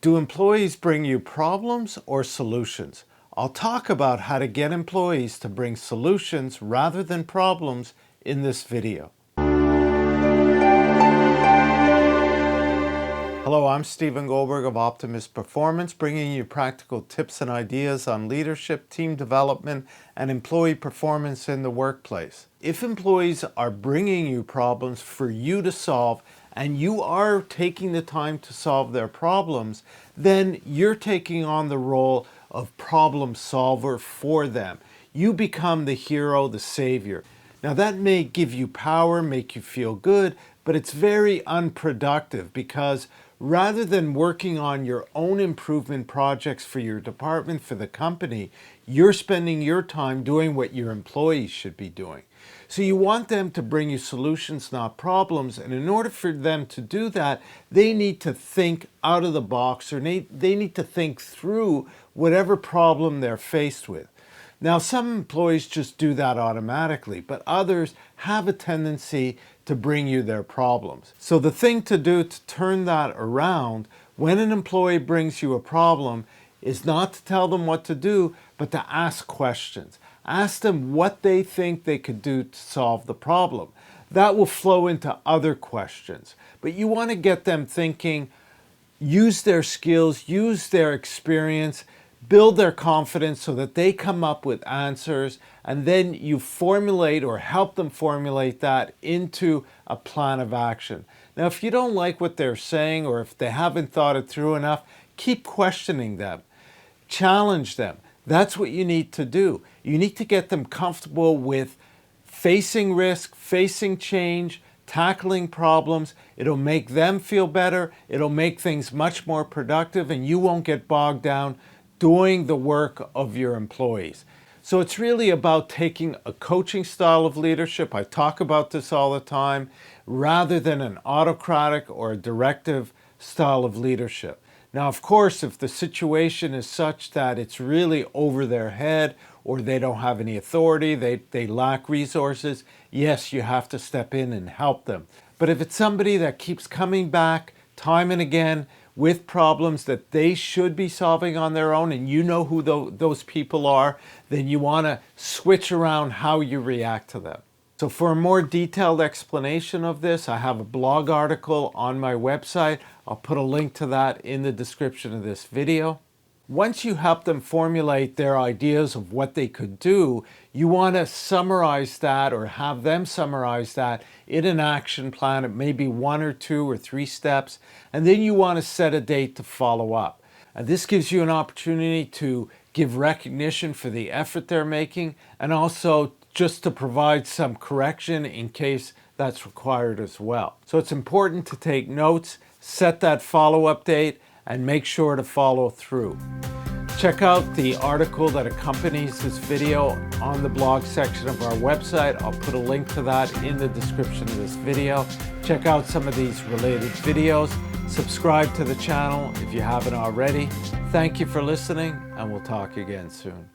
Do employees bring you problems or solutions? I'll talk about how to get employees to bring solutions rather than problems in this video. Hello, I'm Stephen Goldberg of Optimus Performance, bringing you practical tips and ideas on leadership, team development, and employee performance in the workplace. If employees are bringing you problems for you to solve, and you are taking the time to solve their problems, then you're taking on the role of problem solver for them. You become the hero, the savior. Now that may give you power, make you feel good, but it's very unproductive because rather than working on your own improvement projects for your department, for the company, you're spending your time doing what your employees should be doing. So you want them to bring you solutions, not problems. And in order for them to do that, they need to think out of the box, or they need to think through whatever problem they're faced with. Now, some employees just do that automatically, but others have a tendency to bring you their problems. So the thing to do to turn that around when an employee brings you a problem is not to tell them what to do, but to ask questions. Ask them what they think they could do to solve the problem. That will flow into other questions. But you want to get them thinking, use their skills, use their experience, build their confidence so that they come up with answers, and then you formulate or help them formulate that into a plan of action. Now, if you don't like what they're saying, or if they haven't thought it through enough, keep questioning them. Challenge them. That's what you need to do. You need to get them comfortable with facing risk, facing change, tackling problems. It'll make them feel better. It'll make things much more productive, and you won't get bogged down doing the work of your employees. So it's really about taking a coaching style of leadership, I talk about this all the time, rather than an autocratic or a directive style of leadership. Now, of course, if the situation is such that it's really over their head, or they don't have any authority, they lack resources, yes, you have to step in and help them. But if it's somebody that keeps coming back time and again with problems that they should be solving on their own, and you know who those people are, then you want to switch around how you react to them. So for a more detailed explanation of this, I have a blog article on my website. I'll put a link to that in the description of this video. Once you help them formulate their ideas of what they could do, you want to summarize that, or have them summarize that in an action plan. It may be 1 or 2 or 3 steps, and then you want to set a date to follow up. And this gives you an opportunity to give recognition for the effort they're making, and also just to provide some correction in case that's required as well. So it's important to take notes, set that follow-up date, and make sure to follow through. Check out the article that accompanies this video on the blog section of our website. I'll put a link to that in the description of this video. Check out some of these related videos. Subscribe to the channel if you haven't already. Thank you for listening, and we'll talk again soon.